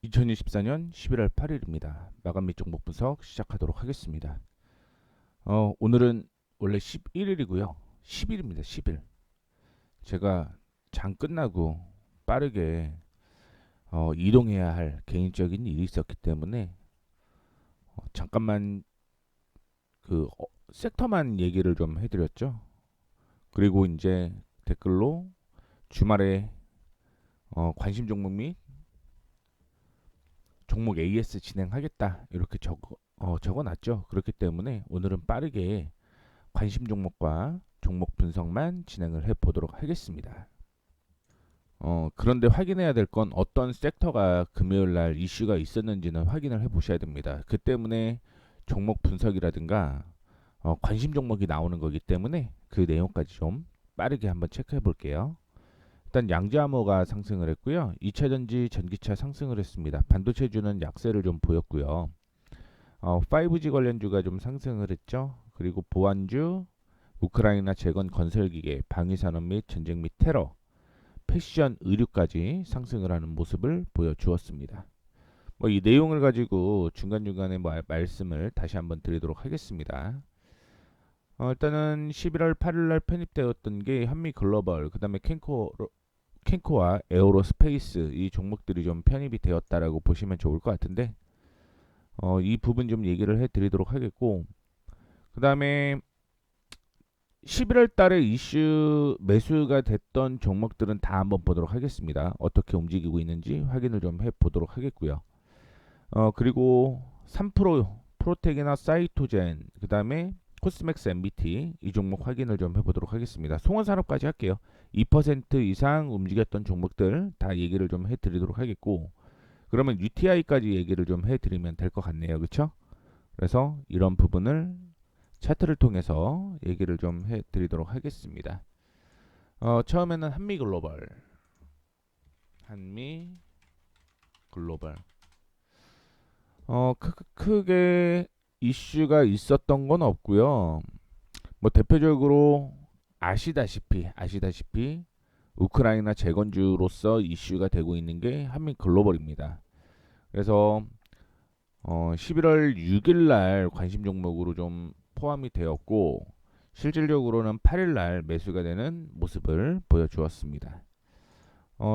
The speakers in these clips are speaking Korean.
2024년 11월 8일입니다. 마감 및 종목 분석 시작하도록 하겠습니다. 오늘은 원래 11일이고요. 10일입니다. 10일. 제가 장 끝나고 빠르게 이동해야 할 개인적인 일이 있었기 때문에 잠깐만 섹터만 얘기를 좀 해드렸죠. 그리고 이제 댓글로 주말에 관심 종목 및 종목 AS 진행하겠다 이렇게 적어놨죠. 그렇기 때문에 오늘은 빠르게 관심 종목과 종목 분석만 진행을 해보도록 하겠습니다. 그런데 확인해야 될 건 어떤 섹터가 금요일 날 이슈가 있었는지는 확인을 해보셔야 됩니다. 그 때문에 종목 분석이라든가 관심 종목이 나오는 거기 때문에 그 내용까지 좀 빠르게 한번 체크해 볼게요. 일단 양자암호가 상승을 했고요. 2차전지 전기차 상승을 했습니다. 반도체주는 약세를 좀 보였고요. 5G 관련주가 좀 상승을 했죠. 그리고 보안주, 우크라이나 재건 건설기계, 방위산업 및 전쟁 및 테러, 패션, 의류까지 상승을 하는 모습을 보여주었습니다. 이 내용을 가지고 중간중간에 말씀을 다시 한번 드리도록 하겠습니다. 일단은 11월 8일 날 편입되었던 게 한미글로벌, 그 다음에 캔코와 에어로스페이스 이 종목들이 좀 편입이 되었다라고 보시면 좋을 것 같은데 이 부분 좀 얘기를 해드리도록 하겠고 그 다음에 11월 달에 이슈 매수가 됐던 종목들은 다 한번 보도록 하겠습니다. 어떻게 움직이고 있는지 확인을 좀 해보도록 하겠고요. 그리고 3% 프로텍이나 사이토젠 그 다음에 코스맥스 MBT 이 종목 확인을 좀 해보도록 하겠습니다. 송원산업까지 할게요. 2% 이상 움직였던 종목들 다 얘기를 좀 해드리도록 하겠고 그러면 UTI까지 얘기를 좀 해드리면 될 것 같네요. 그렇죠? 그래서 이런 부분을 차트를 통해서 얘기를 좀 해드리도록 하겠습니다. 처음에는 한미글로벌 크게 이슈가 있었던 건 없고요. 대표적으로 아시다시피 우크라이나 재건주로서 이슈가 되고 있는 게 한미글로벌입니다. 그래서 11월 6일 날 관심 종목으로 좀 포함이 되었고 실질적으로는 8일 날 매수가 되는 모습을 보여주었습니다.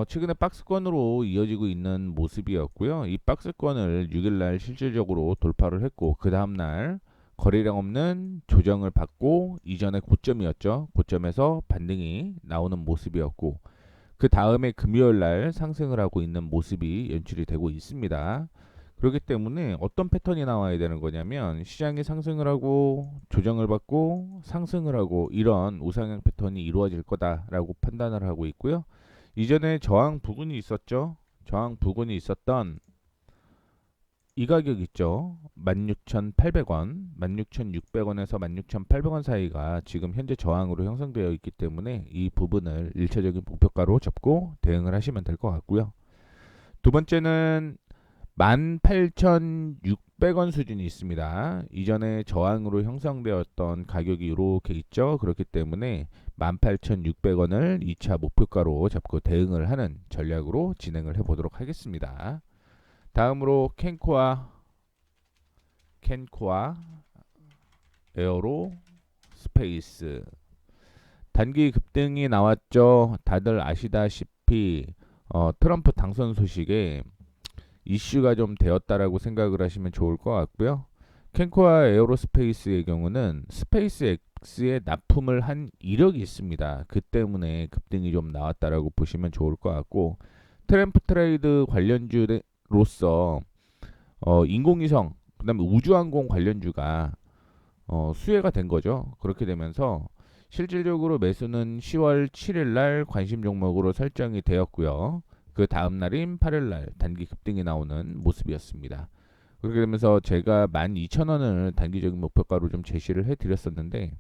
최근에 박스권으로 이어지고 있는 모습이었고요. 이 박스권을 6일 날 실질적으로 돌파를 했고 그 다음 날 거래량 없는 조정을 받고 이전의 고점이었죠. 고점에서 반등이 나오는 모습이었고 그 다음에 금요일 날 상승을 하고 있는 모습이 연출이 되고 있습니다. 그렇기 때문에 어떤 패턴이 나와야 되는 거냐면 시장이 상승을 하고 조정을 받고 상승을 하고 이런 우상향 패턴이 이루어질 거다라고 판단을 하고 있고요. 이전에 저항 부근이 있었죠. 저항 부근이 있었던 이 가격 있죠. 16,800원, 16,600원에서 16,800원 사이가 지금 현재 저항으로 형성되어 있기 때문에 이 부분을 일차적인 목표가로 잡고 대응을 하시면 될 것 같고요. 두 번째는 18,600원 수준이 있습니다. 이전에 저항으로 형성되었던 가격이 이렇게 있죠. 그렇기 때문에 18,600원을 2차 목표가로 잡고 대응을 하는 전략으로 진행을 해보도록 하겠습니다. 다음으로 캔코아 에어로 스페이스 단기 급등이 나왔죠. 다들 아시다시피 트럼프 당선 소식에 이슈가 좀 되었다라고 생각을 하시면 좋을 것 같고요. 캔코아 에어로스페이스의 경우는 스페이스X에 납품을 한 이력이 있습니다. 그 때문에 급등이 좀 나왔다라고 보시면 좋을 것 같고 트램프 트레이드 관련주로서 인공위성 그다음에 우주항공 관련주가 수혜가 된 거죠. 그렇게 되면서 실질적으로 매수는 10월 7일 날 관심 종목으로 설정이 되었고요. 그 다음 날인 8일 날 단기 급등이 나오는 모습이었습니다. 그렇게 되면서 제가 12,000원을 단기적인 목표가로 좀 제시를 해드렸었는데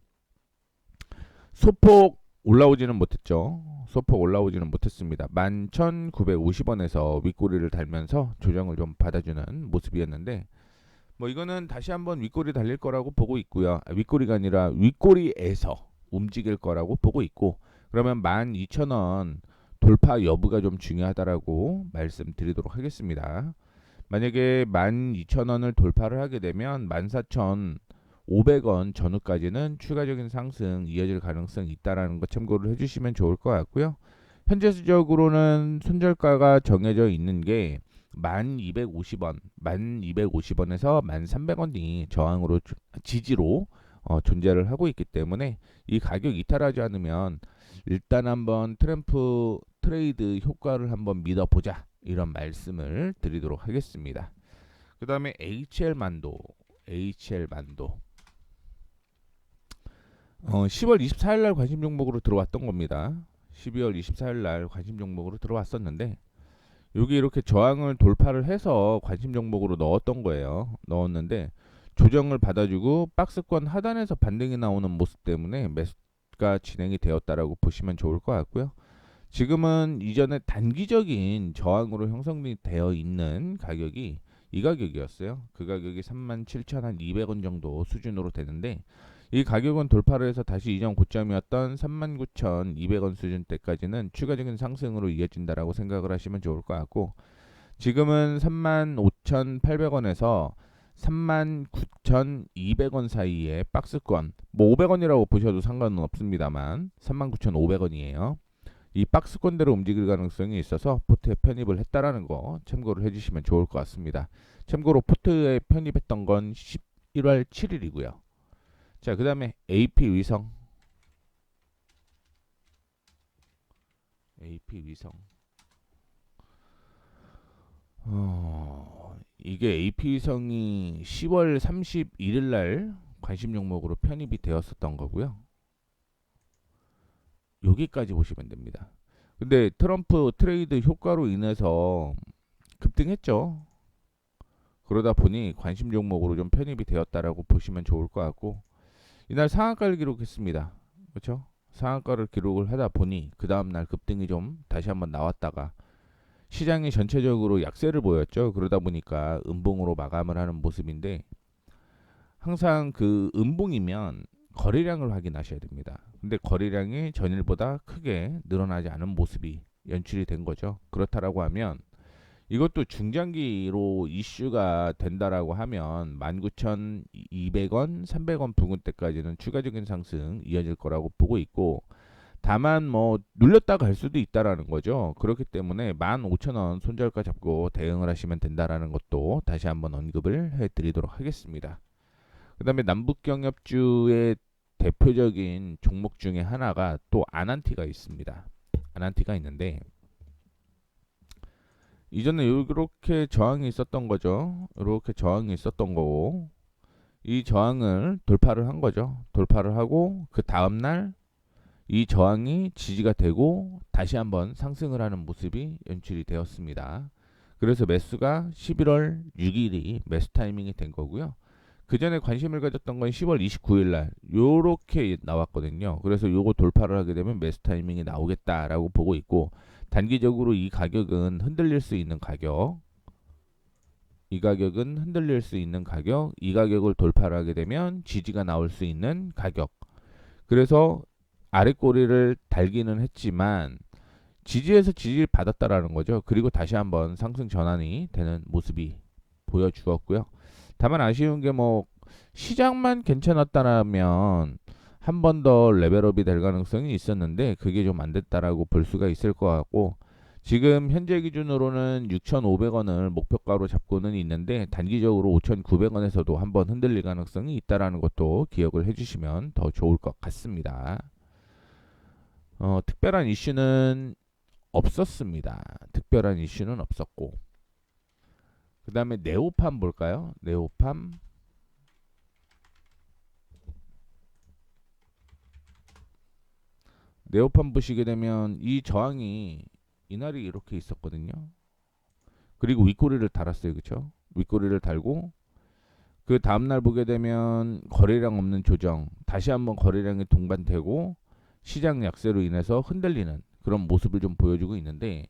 소폭 올라오지는 못했죠. 소폭 올라오지는 못했습니다. 11,950원에서 윗꼬리를 달면서 조정을 좀 받아주는 모습이었는데 이거는 다시 한번 윗꼬리 달릴 거라고 보고 있고요. 윗꼬리가 아니라 윗꼬리에서 움직일 거라고 보고 있고 그러면 12,000원 돌파 여부가 좀 중요하다라고 말씀드리도록 하겠습니다. 만약에 12,000원을 돌파를 하게 되면 14,500원 전후까지는 추가적인 상승 이어질 가능성이 있다라는 거 참고를 해주시면 좋을 것 같고요. 현재적으로는 손절가가 정해져 있는 게 1250원, 1250원에서 1300원이 저항으로 지지로 존재를 하고 있기 때문에 이 가격 이탈하지 않으면 일단 한번 트램프 트레이드 효과를 한번 믿어보자 이런 말씀을 드리도록 하겠습니다. 그 다음에 HL만도 10월 24일 날 관심 종목으로 들어왔던 겁니다. 12월 24일 날 관심 종목으로 들어왔었는데 여기 이렇게 저항을 돌파를 해서 관심 종목으로 넣었던 거예요. 넣었는데 조정을 받아주고 박스권 하단에서 반등이 나오는 모습 때문에 매수가 진행이 되었다라고 보시면 좋을 것 같고요. 지금은 이전에 단기적인 저항으로 형성이 되어 있는 가격이 이 가격이었어요. 그 가격이 37,200원 정도 수준으로 되는데 이 가격은 돌파를 해서 다시 이전 고점이었던 39,200원 수준대까지는 추가적인 상승으로 이어진다라고 생각을 하시면 좋을 것 같고 지금은 35,800원에서 39,200원 사이에 박스권 뭐 500원이라고 보셔도 상관은 없습니다만 39,500원이에요. 이 박스권대로 움직일 가능성이 있어서 포트에 편입을 했다라는 거 참고를 해주시면 좋을 것 같습니다. 참고로 포트에 편입했던 건 11월 7일이고요. 자, 그 다음에 AP 위성. 이게 AP 위성이 10월 31일 날 관심 종목으로 편입이 되었었던 거고요. 여기까지 보시면 됩니다. 근데 트럼프 트레이드 효과로 인해서 급등했죠. 그러다 보니 관심 종목으로 좀 편입이 되었다라고 보시면 좋을 것 같고 이날 상한가를 기록했습니다. 그렇죠? 상한가를 기록을 하다 보니 그 다음날 급등이 좀 다시 한번 나왔다가 시장이 전체적으로 약세를 보였죠. 그러다 보니까 음봉으로 마감을 하는 모습인데 항상 그 음봉이면 거래량을 확인하셔야 됩니다. 근데 거래량이 전일보다 크게 늘어나지 않은 모습이 연출이 된 거죠. 그렇다라고 하면 이것도 중장기로 이슈가 된다라고 하면 19,200원, 300원 부근대까지는 추가적인 상승 이어질 거라고 보고 있고 다만 뭐 눌렸다 갈 수도 있다라는 거죠. 그렇기 때문에 15,000원 손절가 잡고 대응을 하시면 된다라는 것도 다시 한번 언급을 해드리도록 하겠습니다. 그 다음에 남북경협주의 대표적인 종목 중에 하나가 또 아난티가 있습니다. 아난티가 있는데 이전에 이렇게 저항이 있었던 거죠. 이렇게 저항이 있었던 거고 이 저항을 돌파를 한 거죠. 돌파를 하고 그 다음날 이 저항이 지지가 되고 다시 한번 상승을 하는 모습이 연출이 되었습니다. 그래서 매수가 11월 6일이 매수 타이밍이 된 거고요. 그 전에 관심을 가졌던 건 10월 29일 날 요렇게 나왔거든요. 그래서 요거 돌파를 하게 되면 매수 타이밍이 나오겠다라고 보고 있고 단기적으로 이 가격은 흔들릴 수 있는 가격 이 가격은 흔들릴 수 있는 가격 이 가격을 돌파를 하게 되면 지지가 나올 수 있는 가격 그래서 아랫꼬리를 달기는 했지만 지지에서 지지를 받았다라는 거죠. 그리고 다시 한번 상승 전환이 되는 모습이 보여주었고요. 다만 아쉬운 게 뭐 시장만 괜찮았다면 한 번 더 레벨업이 될 가능성이 있었는데 그게 좀 안 됐다라고 볼 수가 있을 것 같고 지금 현재 기준으로는 6,500원을 목표가로 잡고는 있는데 단기적으로 5,900원에서도 한번 흔들릴 가능성이 있다라는 것도 기억을 해주시면 더 좋을 것 같습니다. 특별한 이슈는 없었습니다. 특별한 이슈는 없었고 그 다음에 네오팜 볼까요? 네오팜 보시게 되면 이 저항이 이날이 이렇게 있었거든요. 그리고 윗꼬리를 달았어요. 그렇죠? 윗꼬리를 달고 그 다음날 보게 되면 거래량 없는 조정 다시 한번 거래량이 동반되고 시장 약세로 인해서 흔들리는 그런 모습을 좀 보여주고 있는데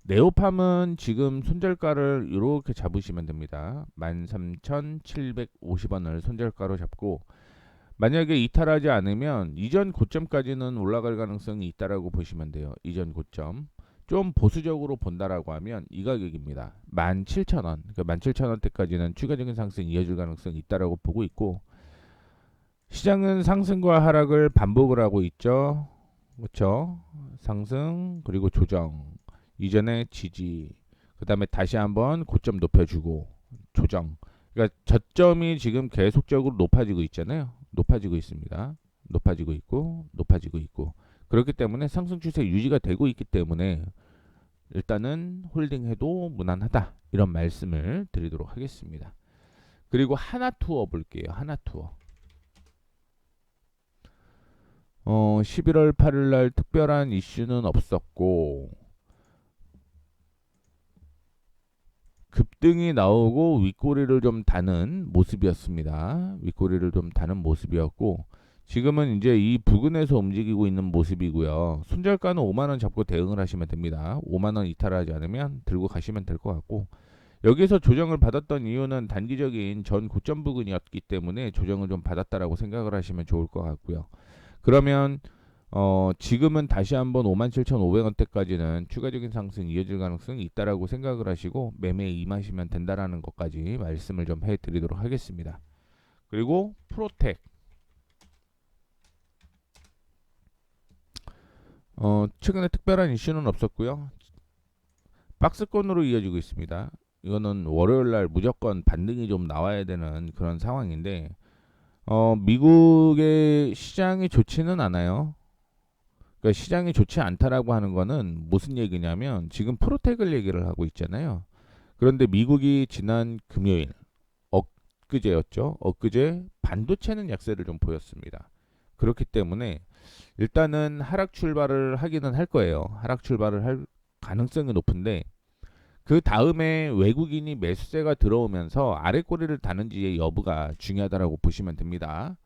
네오팜은 지금 손절가를 이렇게 잡으시면 됩니다. 13,750원을 손절가로 잡고 만약에 이탈하지 않으면 이전 고점까지는 올라갈 가능성이 있다라고 보시면 돼요. 이전 고점 좀 보수적으로 본다라고 하면 이 가격입니다. 17,000원. 그러니까 17,000원대까지는 추가적인 상승 이어질 가능성이 있다라고 보고 있고, 시장은 상승과 하락을 반복을 하고 있죠. 그렇죠? 상승 그리고 조정, 이전에 지지, 그 다음에 다시 한번 고점 높여주고 조정. 그러니까 저점이 지금 계속적으로 높아지고 있잖아요. 높아지고 있습니다. 높아지고 있고 높아지고 있고, 그렇기 때문에 상승 추세 유지가 되고 있기 때문에 일단은 홀딩해도 무난하다, 이런 말씀을 드리도록 하겠습니다. 그리고 하나 투어 볼게요. 하나 투어. 11월 8일 날 특별한 이슈는 없었고, 급등이 나오고 윗꼬리를 좀 다는 모습이었습니다. 윗꼬리를 좀 다는 모습이었고, 지금은 이제 이 부근에서 움직이고 있는 모습이고요. 손절가는 5만 원 잡고 대응을 하시면 됩니다. 5만 원 이탈하지 않으면 들고 가시면 될 것 같고, 여기서 조정을 받았던 이유는 단기적인 전 고점 부근이었기 때문에 조정을 좀 받았다라고 생각을 하시면 좋을 것 같고요. 그러면 지금은 다시 한번 57,500원대까지는 추가적인 상승 이어질 가능성이 있다라고 생각을 하시고 매매에 임하시면 된다라는 것까지 말씀을 좀 해드리도록 하겠습니다. 그리고 프로텍, 최근에 특별한 이슈는 없었고요. 박스권으로 이어지고 있습니다. 이거는 월요일날 무조건 반등이 좀 나와야 되는 그런 상황인데, 미국의 시장이 좋지는 않아요. 그러니까 시장이 좋지 않다라고 하는 거는 무슨 얘기냐면, 지금 프로텍을 얘기를 하고 있잖아요. 그런데 미국이 지난 금요일, 엊그제였죠. 엊그제 반도체는 약세를 좀 보였습니다. 그렇기 때문에 일단은 하락 출발을 하기는 할 거예요. 하락 출발을 할 가능성이 높은데, 그 다음에 외국인이 매수세가 들어오면서 아래 꼬리를 다는지의 여부가 중요하다라고 보시면 됩니다.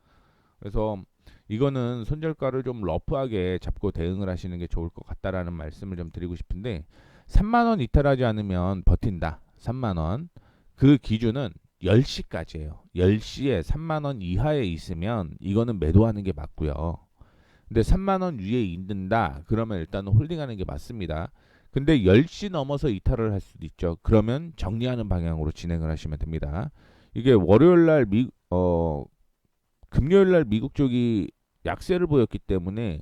그래서 이거는 손절가를 좀 러프하게 잡고 대응을 하시는 게 좋을 것 같다라는 말씀을 좀 드리고 싶은데, 3만 원 이탈하지 않으면 버틴다. 3만 원. 그 기준은 10시까지예요. 10시에 3만 원 이하에 있으면 이거는 매도하는 게 맞고요. 근데 3만 원 위에 있는다, 그러면 일단은 홀딩하는 게 맞습니다. 근데 10시 넘어서 이탈을 할 수도 있죠. 그러면 정리하는 방향으로 진행을 하시면 됩니다. 이게 월요일 날 금요일 날 미국 쪽이 약세를 보였기 때문에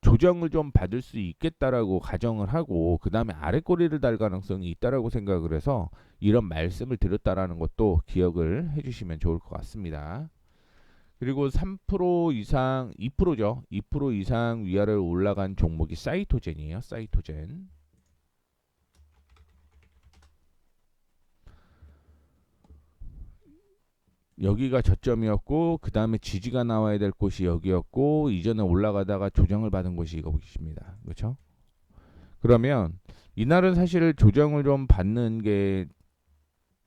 조정을 좀 받을 수 있겠다라고 가정을 하고, 그 다음에 아래 꼬리를 달 가능성이 있다라고 생각을 해서 이런 말씀을 드렸다라는 것도 기억을 해주시면 좋을 것 같습니다. 그리고 3% 이상, 2%죠. 2% 이상 위아래로 올라간 종목이 사이토젠이에요. 사이토젠. 여기가 저점이었고, 그 다음에 지지가 나와야 될 곳이 여기였고, 이전에 올라가다가 조정을 받은 곳이 이거입니다. 그렇죠? 그러면 이날은 사실 조정을 좀 받는 게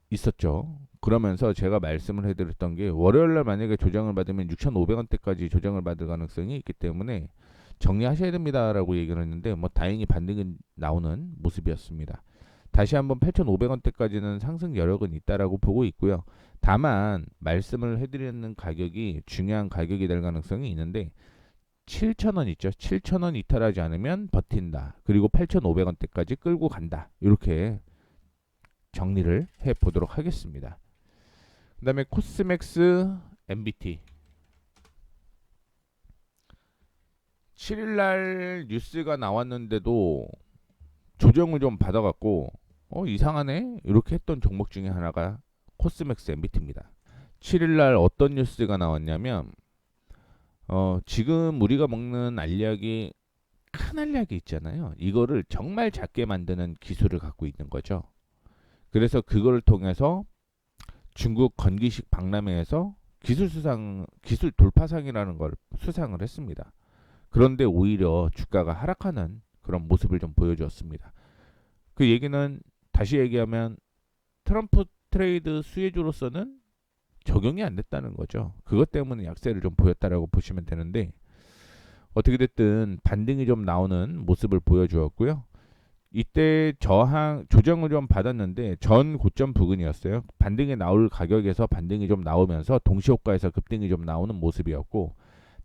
있었죠. 그러면서 제가 말씀을 해드렸던 게, 월요일날 만약에 조정을 받으면 6,500원대까지 조정을 받을 가능성이 있기 때문에 정리하셔야 됩니다라고 얘기를 했는데, 뭐 다행히 반등이 나오는 모습이었습니다. 다시 한번 8,500원대까지는 상승 여력은 있다라고 보고 있고요. 다만 말씀을 해드리는 가격이 중요한 가격이 될 가능성이 있는데, 7,000원 있죠. 7,000원 이탈하지 않으면 버틴다. 그리고 8,500원대까지 끌고 간다. 이렇게 정리를 해 보도록 하겠습니다. 그 다음에 코스맥스 MBT. 7일날 뉴스가 나왔는데도 조정을 좀 받아갖고 이상하네 이렇게 했던 종목 중에 하나가 코스맥스 MBT입니다. 7일날 어떤 뉴스가 나왔냐면, 지금 우리가 먹는 알약이 큰 알약이 있잖아요. 이거를 정말 작게 만드는 기술을 갖고 있는 거죠. 그래서 그걸 통해서 중국 건기식 박람회에서 기술 돌파상이라는 걸 수상을 했습니다. 그런데 오히려 주가가 하락하는 그런 모습을 좀 보여주었습니다. 그 얘기는 다시 얘기하면 트럼프 트레이드 수혜주로서는 적용이 안 됐다는 거죠. 그것 때문에 약세를 좀 보였다라고 보시면 되는데, 어떻게 됐든 반등이 좀 나오는 모습을 보여주었고요. 이때 조정을 좀 받았는데 전 고점 부근이었어요. 반등이 나올 가격에서 반등이 좀 나오면서 동시효과에서 급등이 좀 나오는 모습이었고,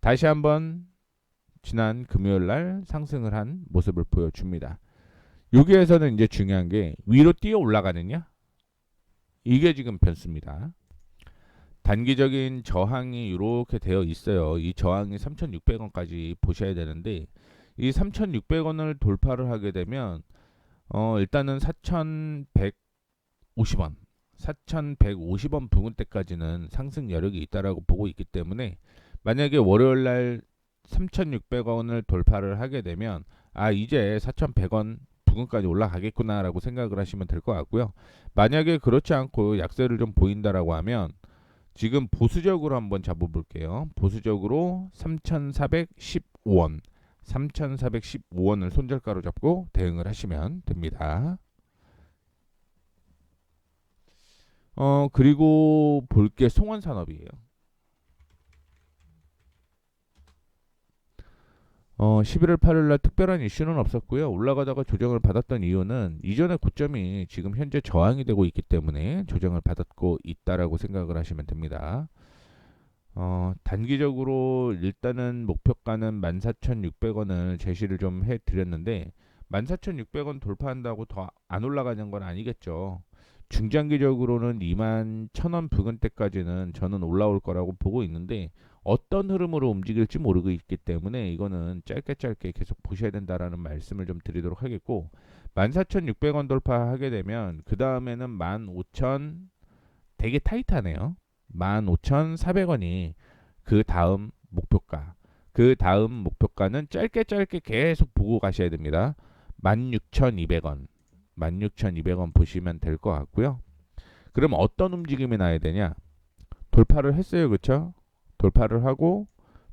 다시 한번 지난 금요일 날 상승을 한 모습을 보여줍니다. 여기에서는 이제 중요한 게 위로 뛰어 올라가느냐? 이게 지금 변수입니다. 단기적인 저항이 이렇게 되어 있어요. 이 저항이 3,600원까지 보셔야 되는데 이 3,600원을 돌파를 하게 되면 일단은 4,150원, 4,150원 부근대까지는 상승 여력이 있다라고 보고 있기 때문에 만약에 월요일 날 3,600원을 돌파를 하게 되면 이제 4,100원 부근까지 올라가겠구나라고 생각을 하시면 될 것 같고요. 만약에 그렇지 않고 약세를 좀 보인다라고 하면 지금 보수적으로 한번 잡아볼게요. 보수적으로 3,415원, 3,415원을 손절가로 잡고 대응을 하시면 됩니다. 그리고 볼 게 송원산업이에요. 11월 8일 날 특별한 이슈는 없었고요. 올라가다가 조정을 받았던 이유는 이전의 고점이 지금 현재 저항이 되고 있기 때문에 조정을 받았고 있다라고 생각을 하시면 됩니다. 단기적으로 일단은 목표가는 14,600원을 제시를 좀 해드렸는데 14,600원 돌파한다고 더 안 올라가는 건 아니겠죠. 중장기적으로는 21,000원 부근대까지는 저는 올라올 거라고 보고 있는데 어떤 흐름으로 움직일지 모르고 있기 때문에 이거는 짧게 계속 보셔야 된다라는 말씀을 좀 드리도록 하겠고 14,600원 돌파하게 되면 그 다음에는 15,000 되게 타이트하네요. 15,400원이 그 다음 목표가. 그 다음 목표가는 짧게 계속 보고 가셔야 됩니다. 16,200원. 16,200원 보시면 될 것 같고요. 그럼 어떤 움직임이 나야 되냐? 돌파를 했어요. 그쵸? 돌파를 하고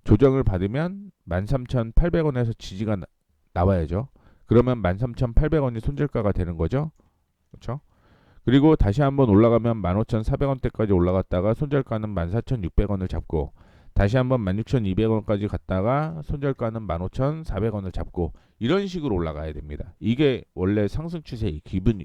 조정을 받으면 13,800원에서 지지가 나와야죠. 그러면 13,800원이 손절가가 되는 거죠. 그렇죠? 그리고 다시 한번 올라가면 15,400원대까지 올라갔다가 손절가는 14,600원을 잡고 다시 한번 16,200원까지 갔다가 손절가는 15,400원을 잡고 이런 식으로 올라가야 됩니다. 이게 원래 상승 추세의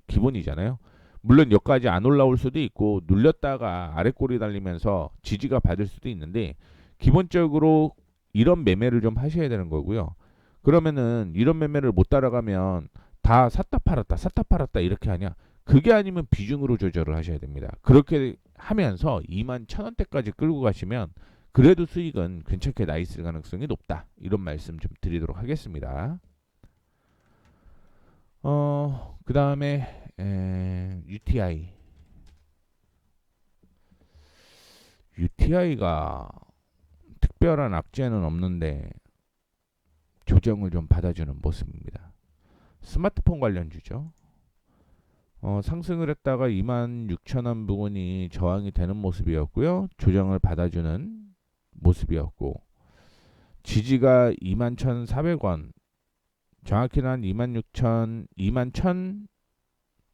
기본이잖아요. 물론 여기까지 안 올라올 수도 있고 눌렸다가 아래 꼬리 달리면서 지지가 받을 수도 있는데 기본적으로 이런 매매를 좀 하셔야 되는 거고요. 그러면은 이런 매매를 못 따라가면 다 샀다 팔았다 이렇게 하냐? 그게 아니면 비중으로 조절을 하셔야 됩니다. 그렇게 하면서 21,000원대까지 끌고 가시면 그래도 수익은 괜찮게 나 있을 가능성이 높다. 이런 말씀 좀 드리도록 하겠습니다. 그 다음에 UTI. UTI가 특별한 악재는 없는데 조정을 좀 받아주는 모습입니다. 스마트폰 관련주죠. 상승을 했다가 26,000원 부근이 저항이 되는 모습이었고요. 조정을 받아주는 모습이었고 지지가 21,400원 정확히는 한 26,000, 21,000,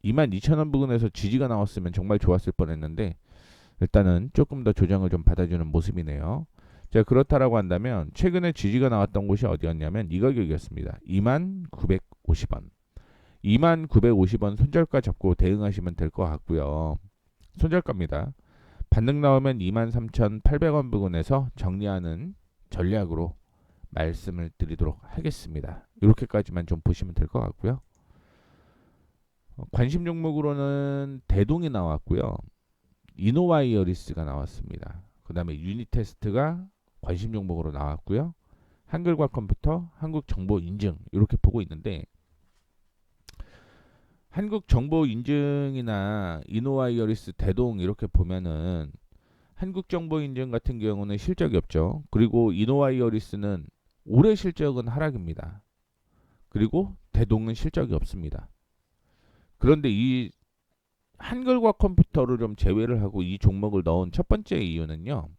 22,000원 부근에서 지지가 나왔으면 정말 좋았을 뻔했는데 일단은 조금 더 조정을 좀 받아주는 모습이네요. 자, 그렇다라고 한다면 최근에 지지가 나왔던 곳이 어디였냐면 이 가격이었습니다. 2950원. 2950원 손절가 잡고 대응하시면 될 것 같고요. 손절가입니다. 반등 나오면 23,800원 부근에서 정리하는 전략으로 말씀을 드리도록 하겠습니다. 이렇게까지만 좀 보시면 될 것 같고요. 관심 종목으로는 대동이 나왔고요. 이노와이어리스가 나왔습니다. 그 다음에 유니테스트가 관심 종목으로 나왔고요. 한글과 컴퓨터, 한국정보인증 이렇게 보고 있는데 한국정보인증이나 이노와이어리스, 대동 이렇게 보면은 한국정보인증 같은 경우는 실적이 없죠. 그리고 이노와이어리스는 올해 실적은 하락입니다. 그리고 대동은 실적이 없습니다. 그런데 이 한글과 컴퓨터를 좀 제외를 하고 이 종목을 넣은 첫 번째 이유는요.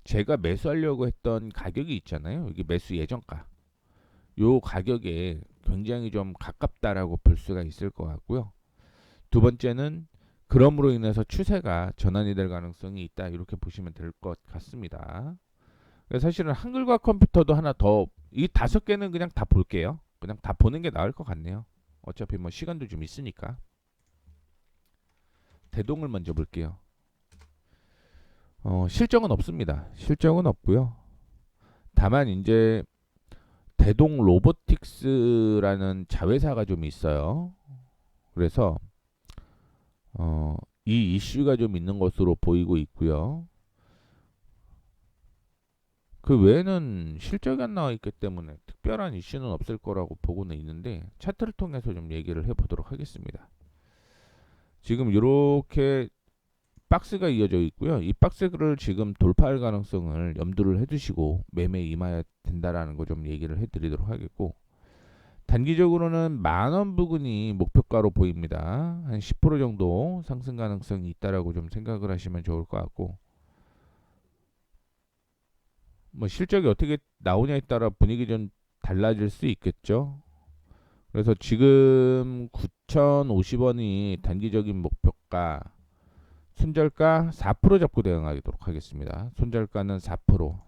제가 매수하려고 했던 가격이 있잖아요. 이게 매수 예정가. 요 가격에 굉장히 좀 가깝다라고 볼 수가 있을 것 같고요. 두 번째는 그럼으로 인해서 추세가 전환이 될 가능성이 있다. 이렇게 보시면 될 것 같습니다. 사실은 한글과 컴퓨터도 하나 더, 이 5개는 그냥 다 볼게요. 그냥 다 보는 게 나을 것 같네요. 어차피 뭐 시간도 좀 있으니까. 대동을 먼저 볼게요. 실적은 없습니다. 실적은 없고요. 다만 이제 대동 로보틱스라는 자회사가 좀 있어요. 그래서 이 이슈가 좀 있는 것으로 보이고 있고요. 그 외에는 실적이 안 나와 있기 때문에 특별한 이슈는 없을 거라고 보고는 있는데 차트를 통해서 좀 얘기를 해보도록 하겠습니다. 지금 이렇게 박스가 이어져 있고요. 이 박스를 지금 돌파할 가능성을 염두를 해두시고 매매 임해야 된다라는 거 좀 얘기를 해드리도록 하겠고, 단기적으로는 10,000원 부근이 목표가로 보입니다. 한 10% 정도 상승 가능성이 있다라고 좀 생각을 하시면 좋을 것 같고, 뭐 실적이 어떻게 나오냐에 따라 분위기 좀 달라질 수 있겠죠. 그래서 지금 9,050원이 단기적인 목표가, 손절가 4% 잡고 대응하도록 하겠습니다. 손절가는 4%,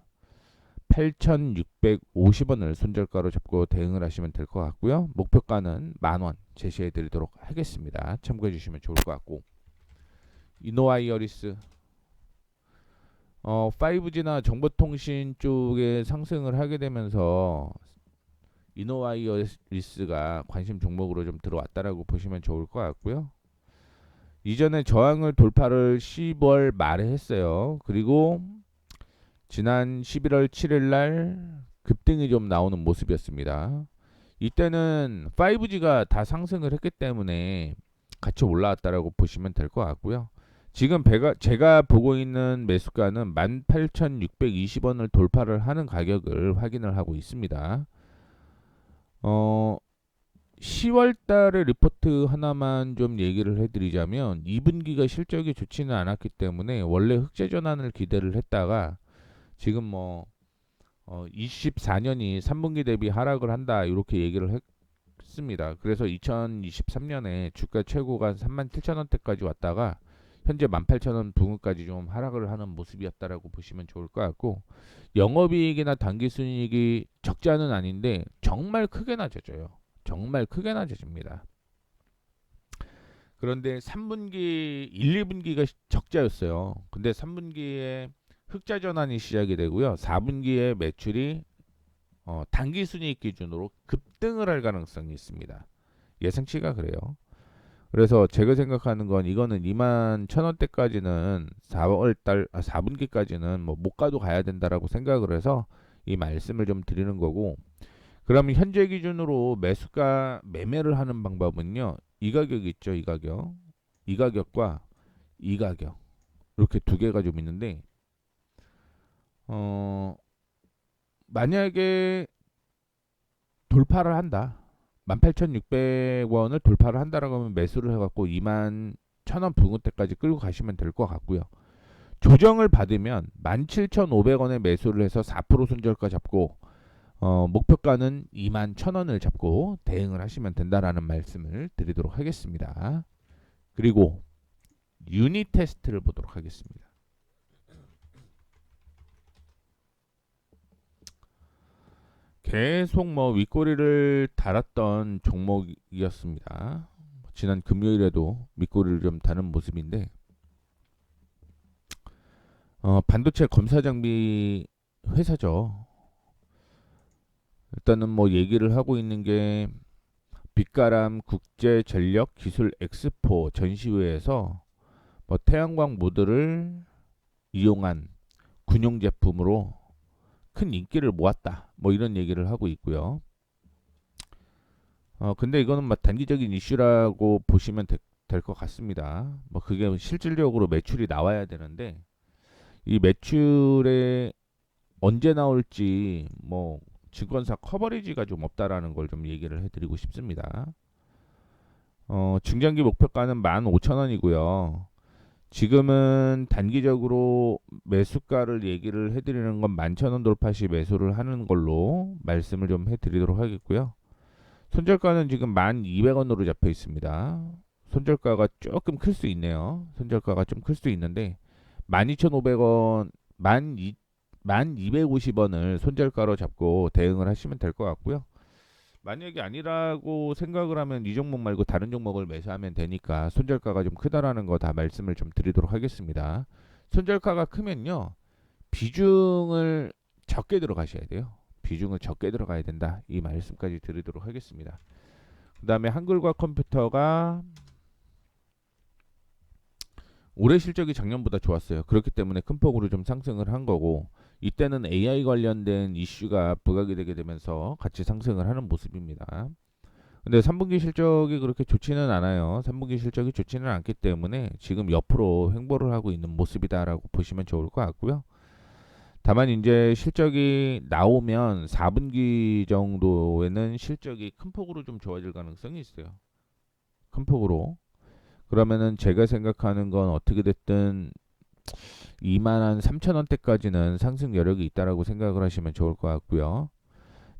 8,650원을 손절가로 잡고 대응을 하시면 될 것 같고요. 목표가는 10,000원 제시해 드리도록 하겠습니다. 참고해 주시면 좋을 것 같고, 이노와이어리스 5G나 정보통신 쪽에 상승을 하게 되면서 이노와이어리스가 관심 종목으로 좀 들어왔다라고 보시면 좋을 것 같고요. 이전에 저항을 돌파를 10월 말에 했어요. 그리고 지난 11월 7일 날 급등이 좀 나오는 모습이었습니다. 이때는 5G가 다 상승을 했기 때문에 같이 올라왔다라고 보시면 될 것 같고요. 지금 제가 보고 있는 매수가는 18,620원을 돌파를 하는 가격을 확인을 하고 있습니다. 10월 달에 리포트 하나만 좀 얘기를 해드리자면 2분기가 실적이 좋지는 않았기 때문에 원래 흑자 전환을 기대를 했다가 지금 24년이 3분기 대비 하락을 한다 이렇게 얘기를 했습니다. 그래서 2023년에 주가 최고가 37,000원대까지 왔다가 현재 18,000원 부근까지 좀 하락을 하는 모습이었다라고 보시면 좋을 것 같고, 영업이익이나 당기순이익이 적자는 아닌데 정말 크게 낮아져요. 정말 크게 낮아집니다. 그런데 3분기, 1, 2분기가 적자였어요. 근데 3분기에 흑자 전환이 시작이 되고요. 4분기에 매출이 당기순이익 기준으로 급등을 할 가능성이 있습니다. 예상치가 그래요. 그래서 제가 생각하는 건 이거는 21,000원대까지는 4분기까지는 뭐 못 가도 가야 된다라고 생각을 해서 이 말씀을 좀 드리는 거고, 그러면 현재 기준으로 매수가 매매를 하는 방법은요. 이 가격 있죠, 이 가격. 이 가격과 이 가격. 이렇게 두 개가 좀 있는데 만약에 돌파를 한다. 18,600원을 돌파를 한다라고 하면 매수를 해갖고 21,000원 부근대까지 끌고 가시면 될 것 같고요. 조정을 받으면 17,500원에 매수를 해서 4% 손절가 잡고 목표가는 21,000원을 잡고 대응을 하시면 된다라는 말씀을 드리도록 하겠습니다. 그리고 유닛 테스트를 보도록 하겠습니다. 계속 윗꼬리를 달았던 종목이었습니다. 지난 금요일에도 윗꼬리를 좀 다는 모습인데, 반도체 검사 장비 회사죠. 일단은 얘기를 하고 있는 게 빛가람 국제 전력 기술 엑스포 전시회에서 태양광 모듈을 이용한 군용 제품으로 큰 인기를 모았다. 이런 얘기를 하고 있고요. 근데 이거는 단기적인 이슈라고 보시면 될 것 같습니다. 그게 실질적으로 매출이 나와야 되는데 이 매출에 언제 나올지 증권사 커버리지가 좀 없다라는 걸 좀 얘기를 해드리고 싶습니다. 중장기 목표가는 15,000원이고요. 지금은 단기적으로 매수가를 얘기를 해드리는 건 11,000원 돌파 시 매수를 하는 걸로 말씀을 좀 해드리도록 하겠고요. 손절가는 지금 1,200원으로 잡혀 있습니다. 손절가가 조금 클 수 있네요. 손절가가 좀 클 수 있는데 12,500원, 1,250원을 손절가로 잡고 대응을 하시면 될 것 같고요. 만약에 아니라고 생각을 하면 이 종목 말고 다른 종목을 매수하면 되니까 손절가가 좀 크다라는 거 다 말씀을 좀 드리도록 하겠습니다. 손절가가 크면요, 비중을 적게 들어가셔야 돼요. 비중을 적게 들어가야 된다. 이 말씀까지 드리도록 하겠습니다. 그 다음에 한글과 컴퓨터가 올해 실적이 작년보다 좋았어요. 그렇기 때문에 큰 폭으로 좀 상승을 한 거고, 이때는 AI 관련된 이슈가 부각이 되게 되면서 같이 상승을 하는 모습입니다. 근데 3분기 실적이 그렇게 좋지는 않아요. 3분기 실적이 좋지는 않기 때문에 지금 옆으로 횡보를 하고 있는 모습이다라고 보시면 좋을 것 같고요. 다만 이제 실적이 나오면 4분기 정도에는 실적이 큰 폭으로 좀 좋아질 가능성이 있어요. 큰 폭으로. 그러면은 제가 생각하는 건 어떻게 됐든 2만 3천 원대까지는 상승 여력이 있다라고 생각을 하시면 좋을 것 같고요.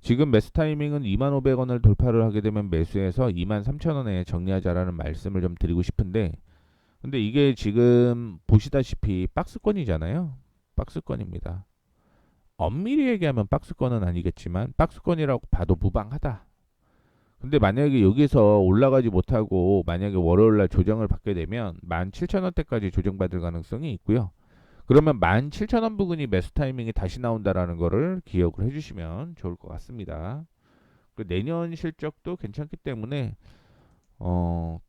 지금 매수 타이밍은 2,500원을 돌파를 하게 되면 매수해서 23,000원에 정리하자라는 말씀을 좀 드리고 싶은데, 근데 이게 지금 보시다시피 박스권이잖아요. 박스권입니다. 엄밀히 얘기하면 박스권은 아니겠지만 박스권이라고 봐도 무방하다. 근데 만약에 여기서 올라가지 못하고 만약에 월요일날 조정을 받게 되면 17,000원대까지 조정받을 가능성이 있고요. 그러면 17,000원 부근이 매수 타이밍이 다시 나온다라는 거를 기억을 해주시면 좋을 것 같습니다. 내년 실적도 괜찮기 때문에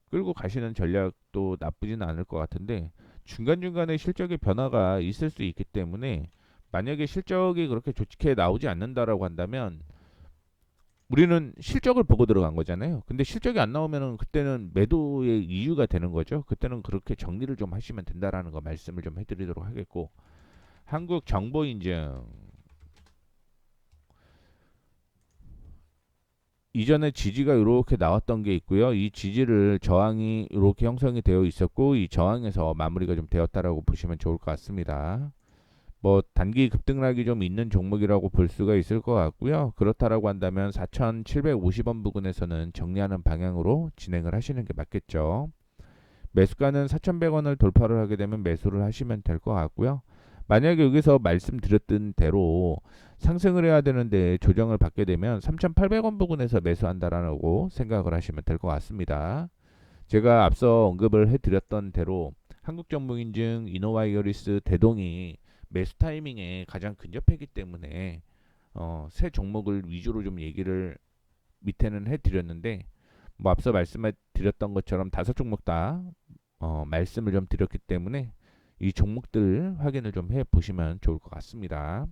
끌고 가시는 전략도 나쁘지는 않을 것 같은데, 중간중간에 실적의 변화가 있을 수 있기 때문에 만약에 실적이 그렇게 좋게 나오지 않는다라고 한다면 우리는 실적을 보고 들어간 거잖아요. 근데 실적이 안 나오면은 그때는 매도의 이유가 되는 거죠. 그때는 그렇게 정리를 좀 하시면 된다라는 거 말씀을 좀 해드리도록 하겠고, 한국 정보 인증 이전에 지지가 이렇게 나왔던 게 있고요. 이 지지를 저항이 이렇게 형성이 되어 있었고, 이 저항에서 마무리가 좀 되었다라고 보시면 좋을 것 같습니다. 뭐 단기 급등락이 좀 있는 종목이라고 볼 수가 있을 것 같고요. 그렇다라고 한다면 4,750원 부근에서는 정리하는 방향으로 진행을 하시는 게 맞겠죠. 매수가는 4,100원을 돌파를 하게 되면 매수를 하시면 될 것 같고요. 만약에 여기서 말씀드렸던 대로 상승을 해야 되는데 조정을 받게 되면 3,800원 부근에서 매수한다라고 생각을 하시면 될 것 같습니다. 제가 앞서 언급을 해드렸던 대로 한국정보인증, 이노와이어리스, 대동이 매수 타이밍에 가장 근접했기 때문에 새 종목을 위주로 좀 얘기를 밑에는 해드렸는데, 뭐 앞서 말씀드렸던 것처럼 5종목 다 말씀을 좀 드렸기 때문에 이 종목들 확인을 좀 해보시면 좋을 것 같습니다.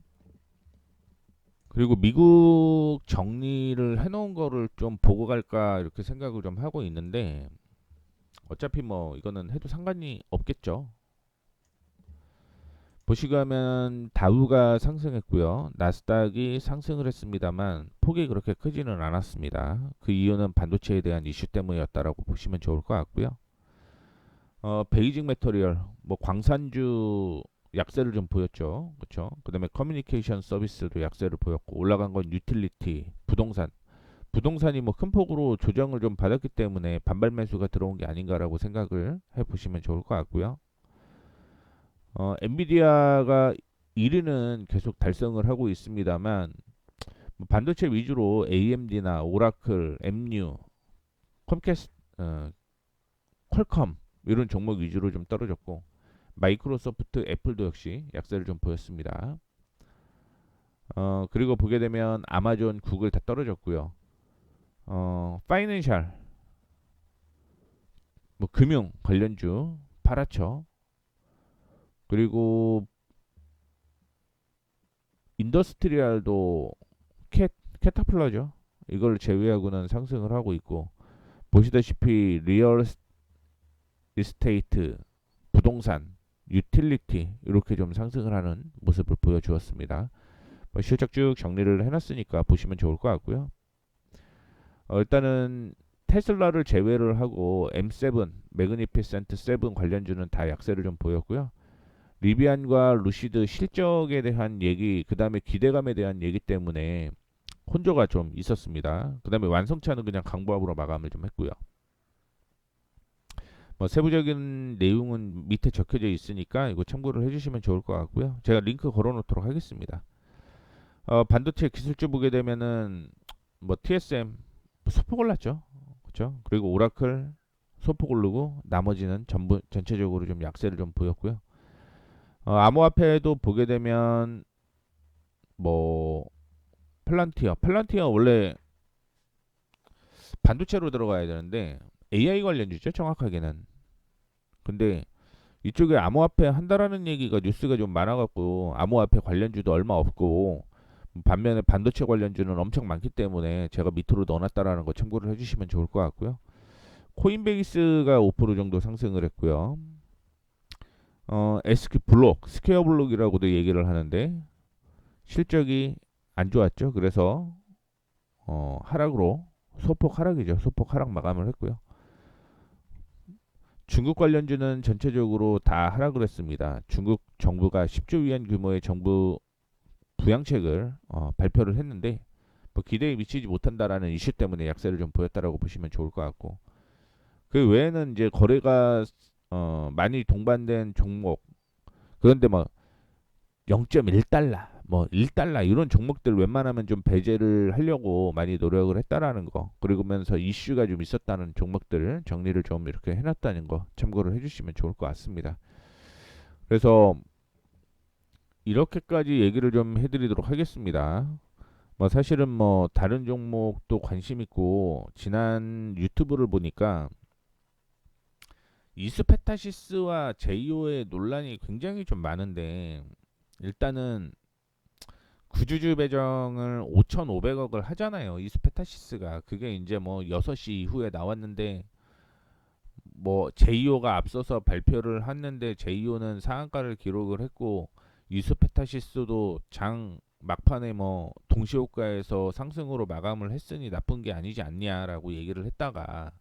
그리고 미국 정리를 해놓은 거를 좀 보고 갈까 이렇게 생각을 좀 하고 있는데, 어차피 뭐 이거는 해도 상관이 없겠죠. 보시면 다우가 상승했고요. 나스닥이 상승을 했습니다만 폭이 그렇게 크지는 않았습니다. 그 이유는 반도체에 대한 이슈 때문이었다라고 보시면 좋을 것 같고요. 베이징 메터리얼, 뭐 광산주 약세를 좀 보였죠. 그렇죠? 그다음에 커뮤니케이션 서비스도 약세를 보였고, 올라간 건 유틸리티, 부동산. 부동산이 뭐 큰 폭으로 조정을 좀 받았기 때문에 반발 매수가 들어온 게 아닌가라고 생각을 해 보시면 좋을 것 같고요. 엔비디아가 1위는 계속 달성을 하고 있습니다만, 뭐 반도체 위주로 AMD나 오라클, 엠뉴, 컴캐스, 어, 퀄컴 이런 종목 위주로 좀 떨어졌고, 마이크로소프트, 애플도 역시 약세를 좀 보였습니다. 그리고 보게 되면 아마존, 구글 다 떨어졌고요. 파이낸셜, 뭐 금융 관련주 팔았죠. 그리고 인더스트리얼도 캐타플러죠. 이걸 제외하고는 상승을 하고 있고, 보시다시피 리얼 이스테이트, 부동산, 유틸리티 이렇게 좀 상승을 하는 모습을 보여주었습니다. 뭐 실적 쭉 정리를 해놨으니까 보시면 좋을 것 같고요. 일단은 테슬라를 제외를 하고 M7, 매그니피센트 7 관련주는 다 약세를 좀 보였고요. 리비안과 루시드 실적에 대한 얘기, 그 다음에 기대감에 대한 얘기 때문에 혼조가 좀 있었습니다. 그 다음에 완성차는 그냥 강보합으로 마감을 좀 했고요. 뭐 세부적인 내용은 밑에 적혀져 있으니까 이거 참고를 해주시면 좋을 것 같고요. 제가 링크 걸어놓도록 하겠습니다. 반도체 기술주 보게 되면은 뭐 TSM 소폭 올랐죠. 그렇죠? 그리고 오라클 소폭 오르고 나머지는 전부 전체적으로 좀 약세를 좀 보였고요. 암호화폐도 보게 되면 뭐 팔란티어 원래 반도체로 들어가야 되는데 AI 관련주죠, 정확하게는. 근데 이쪽에 암호화폐 한다라는 얘기가 뉴스가 좀 많아갖고 암호화폐 관련주도 얼마 없고 반면에 반도체 관련주는 엄청 많기 때문에 제가 밑으로 넣어놨다라는 거 참고를 해주시면 좋을 것 같고요. 코인베이스가 5% 정도 상승을 했고요. SQ 블록, 스퀘어 블록이라고도 얘기를 하는데 실적이 안 좋았죠. 그래서 하락으로 소폭 하락이죠. 소폭 하락 마감을 했고요. 중국 관련주는 전체적으로 다 하락을 했습니다. 중국 정부가 10조 위안 규모의 정부 부양책을 발표를 했는데 뭐 기대에 미치지 못한다라는 이슈 때문에 약세를 좀 보였다라고 보시면 좋을 것 같고, 그 외에는 이제 거래가 많이 동반된 종목, 그런데 뭐 0.1달러, 뭐 1달러 이런 종목들 웬만하면 좀 배제를 하려고 많이 노력을 했다라는 거, 그리고면서 이슈가 좀 있었다는 종목들을 정리를 좀 이렇게 해놨다는 거 참고를 해주시면 좋을 것 같습니다. 그래서 이렇게까지 얘기를 좀 해드리도록 하겠습니다. 뭐 사실은 뭐 다른 종목도 관심 있고, 지난 유튜브를 보니까 이스페타시스와 제이오의 논란이 굉장히 좀 많은데, 일단은 구주주 배정을 5,500억을 하잖아요. 이스페타시스가. 그게 이제 뭐 6시 이후에 나왔는데, 뭐 제이오가 앞서서 발표를 했는데 제이오는 상한가를 기록을 했고, 이스페타시스도 장 막판에 뭐 동시호가에서 상승으로 마감을 했으니 나쁜 게 아니지 않냐라고 얘기를 했다가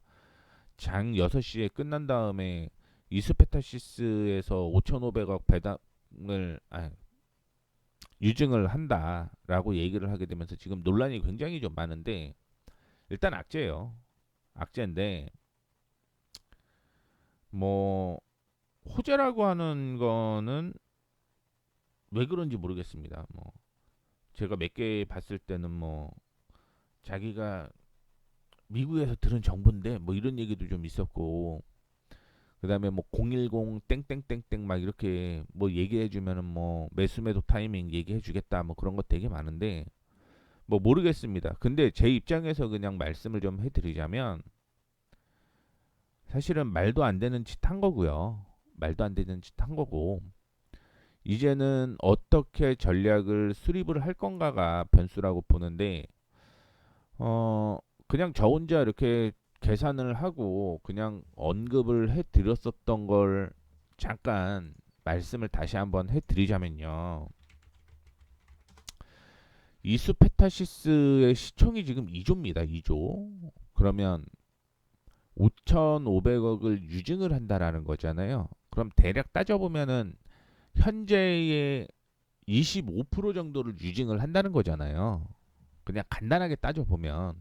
장 6시에 끝난 다음에 이스페타시스에서 5,500억 배당을 유증을 한다라고 얘기를 하게 되면서 지금 논란이 굉장히 좀 많은데, 일단 악재예요. 악재인데 뭐 호재라고 하는 거는 왜 그런지 모르겠습니다. 뭐 제가 몇 개 봤을 때는 뭐 자기가 미국에서 들은 정보인데 뭐 이런 얘기도 좀 있었고, 그다음에 뭐 010 땡땡땡땡 막 이렇게 뭐 얘기해 주면은 뭐 매수 매도 타이밍 얘기해 주겠다 뭐 그런 거 되게 많은데 뭐 모르겠습니다. 근데 제 입장에서 그냥 말씀을 좀 해드리자면, 사실은 말도 안 되는 짓 한 거고요. 말도 안 되는 짓 한 거고, 이제는 어떻게 전략을 수립을 할 건가가 변수라고 보는데, 그냥 저 혼자 이렇게 계산을 하고 그냥 언급을 해드렸었던 걸 잠깐 말씀을 다시 한번 해드리자면요. 이수페타시스의 시총이 지금 2조입니다. 2조. 그러면 5,500억을 유증을 한다라는 거잖아요. 그럼 대략 따져보면은 현재의 25% 정도를 유증을 한다는 거잖아요. 그냥 간단하게 따져보면,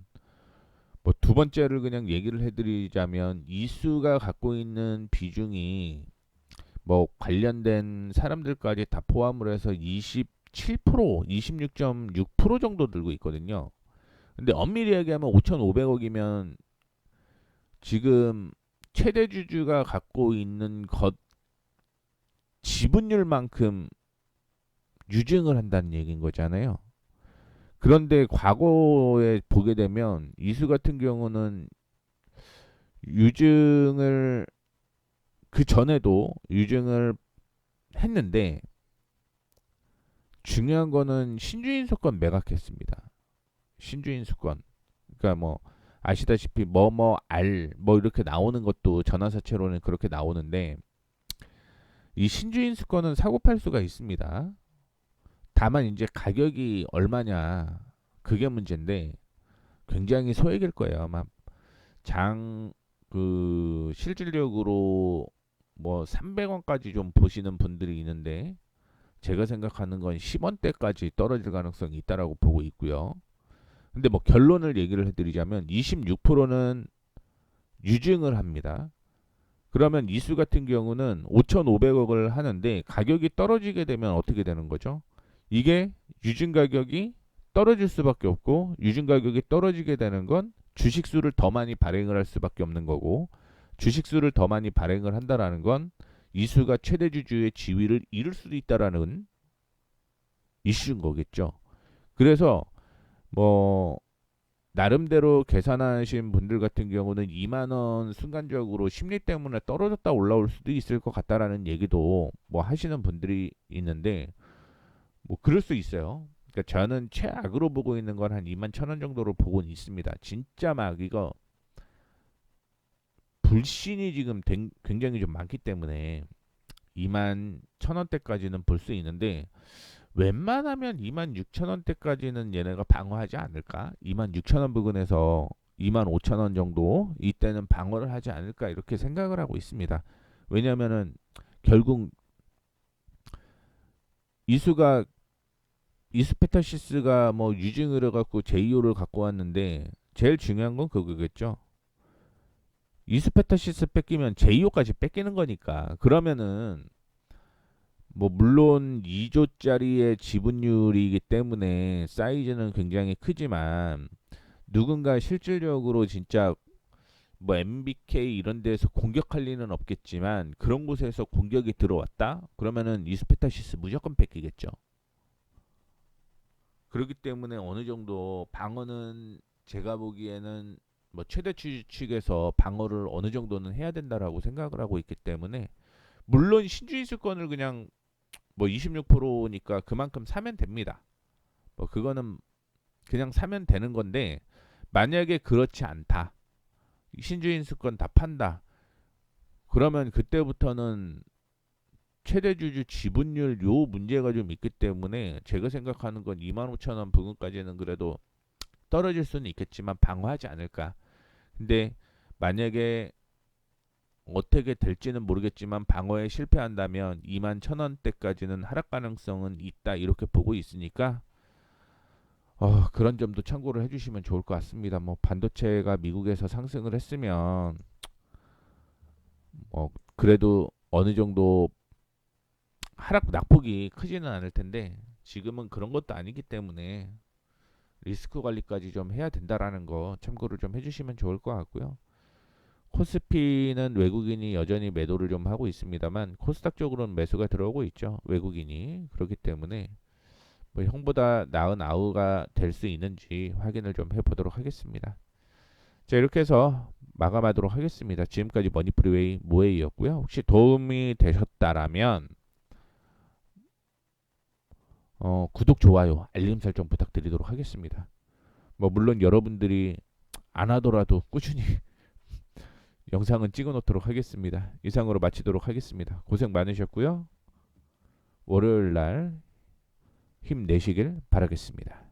뭐 두 번째를 그냥 얘기를 해드리자면 이수가 갖고 있는 비중이 뭐 관련된 사람들까지 다 포함을 해서 27%, 26.6% 정도 들고 있거든요. 근데 엄밀히 얘기하면 5,500억이면 지금 최대 주주가 갖고 있는 것 지분율만큼 유증을 한다는 얘기인 거잖아요. 그런데 과거에 보게 되면 이수 같은 경우는 유증을 그 전에도 유증을 했는데, 중요한 거는 신주인 수권 매각했습니다. 신주인 수권. 그러니까 뭐 아시다시피 뭐뭐 알 뭐 이렇게 나오는 것도 전환사채로는 그렇게 나오는데, 이 신주인 수권은 사고 팔 수가 있습니다. 다만 이제 가격이 얼마냐 그게 문제인데, 굉장히 소액일 거예요. 아마 장 그 실질적으로 뭐 300원까지 좀 보시는 분들이 있는데, 제가 생각하는 건 10원대까지 떨어질 가능성이 있다라고 보고 있고요. 근데 뭐 결론을 얘기를 해드리자면 26%는 유증을 합니다. 그러면 이수 같은 경우는 5,500억을 하는데 가격이 떨어지게 되면 어떻게 되는 거죠? 이게 유증 가격이 떨어질 수밖에 없고, 유증 가격이 떨어지게 되는 건 주식수를 더 많이 발행을 할 수밖에 없는 거고, 주식수를 더 많이 발행을 한다라는 건 이수가 최대 주주의 지위를 잃을 수도 있다라는 이슈인 거겠죠. 그래서 뭐 나름대로 계산하신 분들 같은 경우는 2만 원 순간적으로 심리 때문에 떨어졌다 올라올 수도 있을 것 같다라는 얘기도 뭐 하시는 분들이 있는데 뭐 그럴 수 있어요. 그러니까 저는 최악으로 보고 있는 건 한 2만 1천 원 정도로 보고는 있습니다. 진짜 막 이거 불신이 지금 굉장히 좀 많기 때문에 2만 1천 원대까지는 볼 수 있는데 웬만하면 2만 6천 원대까지는 얘네가 방어하지 않을까? 2만 6천 원 부근에서 2만 5천 원 정도 이때는 방어를 하지 않을까 이렇게 생각을 하고 있습니다. 왜냐면은 결국 이수가 이스페타시스가 뭐 유징을 해갖고 제이오를 갖고 왔는데 제일 중요한 건 그거겠죠. 이스페타시스 뺏기면 제이오까지 뺏기는 거니까 그러면은 뭐 물론 2조짜리의 지분율이기 때문에 사이즈는 굉장히 크지만 누군가 실질적으로 진짜 뭐 MBK 이런 데서 공격할 리는 없겠지만 그런 곳에서 공격이 들어왔다? 그러면은 이스페타시스 무조건 뺏기겠죠. 그렇기 때문에 어느 정도 방어는 제가 보기에는 뭐 최대 추측에서 방어를 어느 정도는 해야 된다라고 생각을 하고 있기 때문에 물론 신주인수권을 그냥 뭐 26%니까 그만큼 사면 됩니다. 뭐 그거는 그냥 사면 되는 건데 만약에 그렇지 않다. 신주인수권 다 판다. 그러면 그때부터는 최대주주 지분율 요 문제가 좀 있기 때문에 제가 생각하는 건 2만 5천 원 부근까지는 그래도 떨어질 수는 있겠지만 방어하지 않을까. 근데 만약에 어떻게 될지는 모르겠지만 방어에 실패한다면 2만 1천 원대까지는 하락 가능성은 있다 이렇게 보고 있으니까 그런 점도 참고를 해주시면 좋을 것 같습니다. 뭐 반도체가 미국에서 상승을 했으면 그래도 어느 정도 하락 낙폭이 크지는 않을 텐데 지금은 그런 것도 아니기 때문에 리스크 관리까지 좀 해야 된다라는 거 참고를 좀 해주시면 좋을 것 같고요. 코스피는 외국인이 여전히 매도를 좀 하고 있습니다만 코스닥 쪽으로는 매수가 들어오고 있죠. 외국인이. 그렇기 때문에 뭐 형보다 나은 아우가 될 수 있는지 확인을 좀 해보도록 하겠습니다. 자, 이렇게 해서 마감하도록 하겠습니다. 지금까지 머니프리웨이 모에이였고요. 혹시 도움이 되셨다라면 구독, 좋아요, 알림 설정 부탁드리도록 하겠습니다. 뭐 물론 여러분들이 안 하더라도 꾸준히 영상은 찍어 놓도록 하겠습니다. 이상으로 마치도록 하겠습니다. 고생 많으셨고요. 월요일 날 힘내시길 바라겠습니다.